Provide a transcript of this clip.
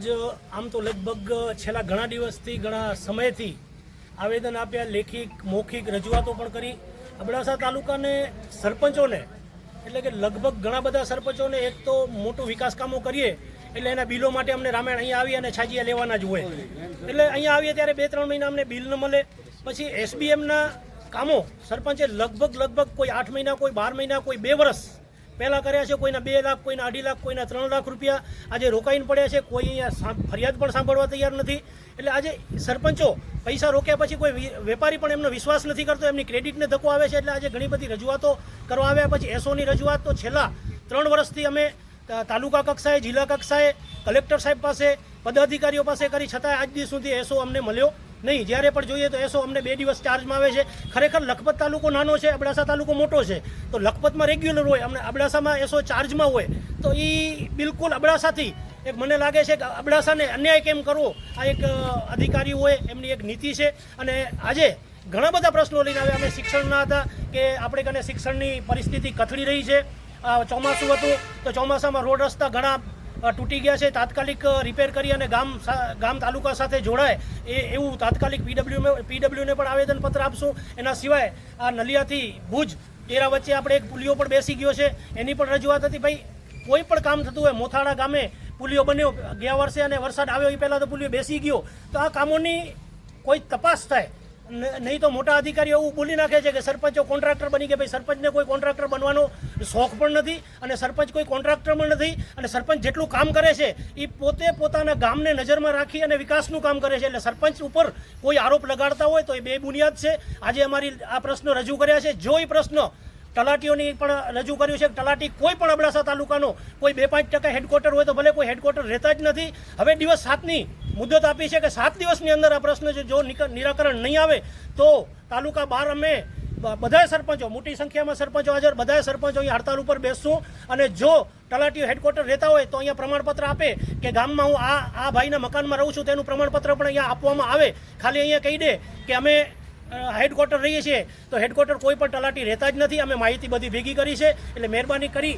આમ તો લગભગ છેલ્લા ઘણા દિવસથી ઘણા સમયથી આવેદન આપ્યા, લેખિત મૌખિક રજૂઆતો પણ કરી. અબડાસા તાલુકાને સરપંચોને એટલે કે લગભગ ઘણા બધા સરપંચોને એક તો મોટું વિકાસ કામો કરીએ એટલે એના બિલો માટે અમને રામાયણ અહીંયા આવી અને છાજિયા લેવાના જ હોય. એટલે અહીંયા આવીએ ત્યારે 2-3 મહિના અમને બિલ ન મળે. પછી SBMના કામો સરપંચે લગભગ કોઈ 8 મહિના, કોઈ 12 મહિના, કોઈ 2 વર્ષ પહેલાં કર્યા છે. કોઈના 2 લાખ, કોઈના 2.5 લાખ, કોઈના 3 લાખ રૂપિયા આજે રોકાઈને પડ્યા છે. કોઈ અહીંયા ફરિયાદ પણ સાંભળવા તૈયાર નથી. એટલે આજે સરપંચો પૈસા રોક્યા પછી કોઈ વેપારી પણ એમનો વિશ્વાસ નથી કરતો, એમની ક્રેડિટને ધક્કો આવે છે. એટલે આજે ઘણી બધી રજૂઆતો કરવા આવ્યા. પછી એસઓની રજૂઆત તો છેલ્લા 3 વર્ષથી અમે તાલુકા કક્ષાએ, જિલ્લા કક્ષાએ, કલેક્ટર સાહેબ પાસે, પદાધિકારીઓ પાસે કરી, છતાંય આજ દિવસ સુધી એસો અમને મળ્યો નહીં. જ્યારે પણ જોઈએ તો એસો અમને 2 દિવસ ચાર્જમાં આવે છે. ખરેખર લખપત તાલુકો નાનો છે, અબડાસા તાલુકો મોટો છે. તો લખપતમાં રેગ્યુલર હોય, અમને અબડાસામાં એસો ચાર્જમાં હોય તો એ બિલકુલ અબડાસાથી એક મને લાગે છે કે અબડાસાને અન્યાય કેમ કરવો, આ એક અધિકારી હોય એમની એક નીતિ છે. અને આજે ઘણા બધા પ્રશ્નો લઈને આવ્યા. અમે શિક્ષણના હતા કે આપણે કને શિક્ષણની પરિસ્થિતિ કથળી રહી છે. ચોમાસું હતું તો ચોમાસામાં રોડ રસ્તા ઘણા તૂટી ગયા છે. તાત્કાલિક રિપેર કરી અને ગામ તાલુકા સાથે જોડાય એવું તાત્કાલિક પીડબ્લ્યુને પણ આવેદનપત્ર આપશું. એના સિવાય આ નલિયાથી ભુજ તેરા વચ્ચે આપણે એક પુલિયો પણ બેસી ગયો છે, એની પણ રજૂઆત હતી. ભાઈ કોઈ પણ કામ થતું હોય, મોથાળા ગામે પુલિયો બન્યો ગયા વર્ષે અને વરસાદ આવ્યો એ પહેલાં તો પુલિયો બેસી ગયો. તો આ કામોની કોઈ તપાસ થાય, નહીં તો મોટા અધિકારીઓ એવું બોલી નાખે છે કે સરપંચો કોન્ટ્રાક્ટર બની ગયા. ભાઈ સરપંચને કોઈ કોન્ટ્રાક્ટર બનવાનો શોખ પણ નથી અને સરપંચ કોઈ કોન્ટ્રાક્ટર પણ નથી. અને સરપંચ જેટલું કામ કરે છે એ પોતે પોતાના ગામને નજરમાં રાખી અને વિકાસનું કામ કરે છે. એટલે સરપંચ ઉપર કોઈ આરોપ લગાડતા હોય તો એ બેબુનિયાદ છે. આજે અમારી આ પ્રશ્નો રજૂ કર્યા છે. જો એ પ્રશ્ન તલાટીઓની પણ રજૂ કર્યું છે. તલાટી કોઈ પણ અબડાસા તાલુકાનો કોઈ 2-5% હેડક્વાર્ટર હોય તો ભલે, કોઈ હેડક્વાર્ટર રહેતા જ નથી. હવે દિવસ 7ની મુદત આપી છે કે 7 દિવસની અંદર આ પ્રશ્ન જો નિરાકરણ નહીં આવે તો તાલુકા 12 અમે બધાય સરપંચો, મોટી સંખ્યામાં સરપંચો હાજર, બધાય સરપંચો અહીંયા હડતાલ ઉપર બેસશું. અને જો તલાટીઓ હેડક્વાર્ટર રહેતા હોય તો અહીંયા પ્રમાણપત્ર આપે કે ગામમાં હું આ ભાઈના મકાનમાં રહું છું, તેનું પ્રમાણપત્ર પણ અહીંયા આપવામાં આવે. ખાલી અહીંયા કહી દે કે અમે હેડક્વાર્ટર રહીએ છીએ તો હેડક્વાર્ટર કોઈ પણ તલાટી રહેતા જ નથી. અમે માહિતી બધી ભેગી કરી છે. એટલે મહેરબાની કરી